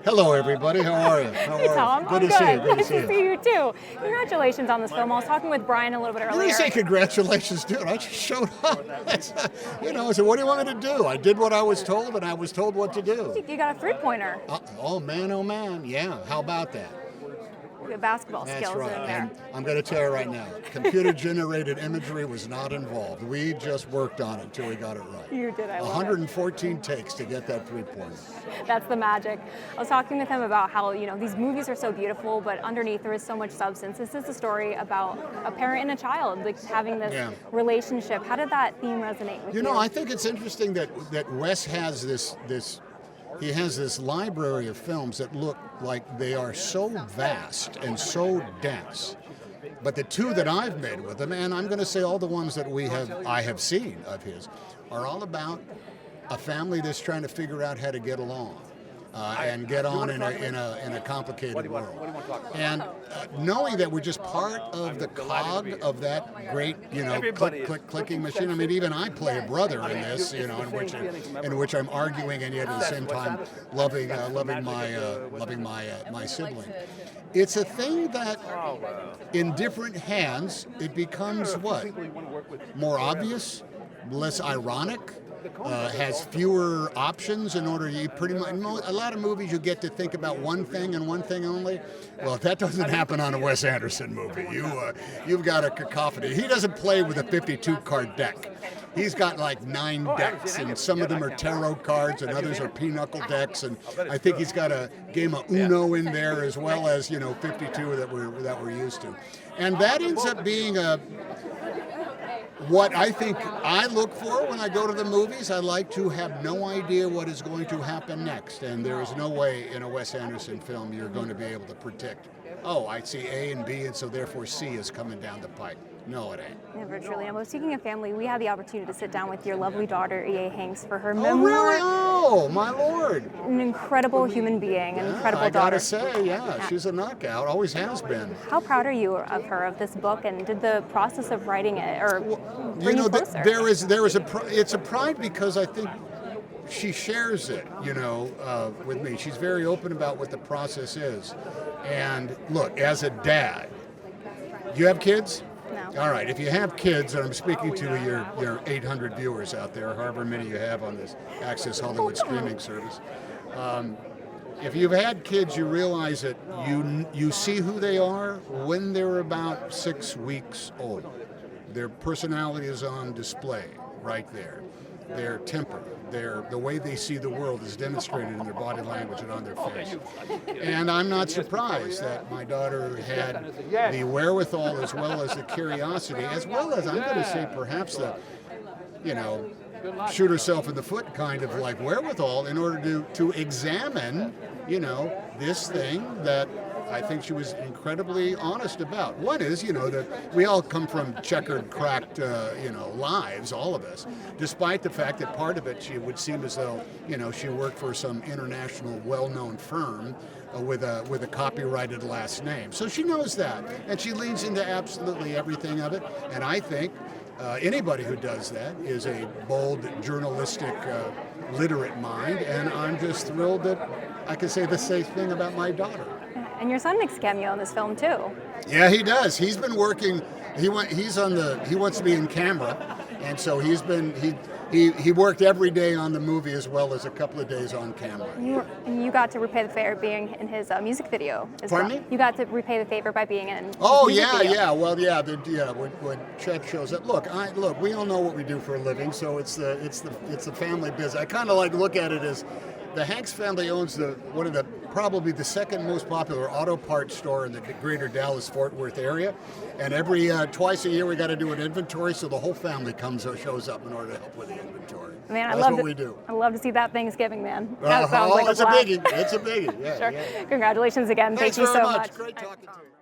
Hello, everybody. How are you? How are you? Tom, Good I'm to see you. good. Good to Nice see to you. see you too. Congratulations on this film. I was talking with Brian a little bit You earlier. didn't say congratulations, dude. I just showed up. I said, what do you want me to do? I did what I was told, and I was told what to do. You got a three-pointer. Oh, man, oh, man. Yeah, how about that? Good basketball That's skills right. in there. And I'm going to tell you right now, computer-generated imagery was not involved. We just worked on it until we got it right. You did. I love 114 takes to get that three-pointer. That's the magic. I was talking with him about how, these movies are so beautiful, but underneath there is so much substance. This is a story about a parent and a child, like having this relationship. How did that theme resonate with you? I think it's interesting that Wes has he has this library of films that look like they are so vast and so dense. But the two that I've made with him, and I'm going to say all the ones that I have seen of his, are all about a family that's trying to figure out how to get along and get on in a complicated world. And knowing that we're just part of the cog of that great, clicking machine. I mean, even I play a brother in this, in which I'm arguing and yet at the same time loving my sibling. It's a thing that, in different hands, it becomes what? More obvious, less ironic. Has fewer options in order to pretty much. A lot of movies you get to think about one thing and one thing only. Well, that doesn't happen on a Wes Anderson movie. You've got a cacophony. He doesn't play with a 52-card deck. He's got like 9 decks, and some of them are tarot cards, and others are pinochle decks, and I think he's got a game of Uno in there as well as 52 that we're used to, and that ends up being what I think I look for when I go to the movies. I like to have no idea what is going to happen next, and there is no way in a Wes Anderson film you're going to be able to predict, I see A and B, and so therefore C is coming down the pike. No, it ain't. Never truly. And speaking of family, we had the opportunity to sit down with your lovely daughter, E.A. Hanks, for her memoir. Oh, really? Oh, my Lord. An incredible human being, an incredible daughter. I gotta say, she's a knockout, always has been. How proud are you of her, of this book, and did the process of writing it bring you closer? It's a pride because I think she shares it, with me. She's very open about what the process is. And look, as a dad, you have kids? No. All right, if you have kids, and I'm speaking to your 800 viewers out there, however many you have on this Access Hollywood streaming service, if you've had kids, you realize that you see who they are when they're about 6 weeks old. Their personality is on display right there. Their temper, the way they see the world is demonstrated in their body language and on their face. And I'm not surprised that my daughter had the wherewithal as well as the curiosity, as well as, I'm going to say, perhaps the, shoot herself in the foot kind of like wherewithal in order to examine, this thing that I think she was incredibly honest about. One is, that we all come from checkered, cracked, lives, all of us, despite the fact that part of it, she would seem as though, she worked for some international well-known firm with a copyrighted last name. So she knows that, and she leans into absolutely everything of it, and I think anybody who does that is a bold, journalistic, literate mind, and I'm just thrilled that I can say the same thing about my daughter. And your son makes a cameo in this film too. Yeah, he does. He's been working. He wants to be in camera, and so he worked every day on the movie as well as a couple of days on camera. You got to repay the favor being in his music video as well. Pardon me? You got to repay the favor by being in. Oh his music video. yeah. Well, yeah. When Chet shows up, look. We all know what we do for a living, so it's the family business. I kind of look at it as the Hanks family owns probably the second most popular auto parts store in the greater Dallas-Fort Worth area, and every twice a year we got to do an inventory, so the whole family shows up in order to help with the inventory. Man, That's what we do. I love to see that Thanksgiving, man. That sounds like it's a biggie. It's a biggie. Yeah, sure. Yeah. Congratulations again. Thanks Thank you so much. much. Great talking to you.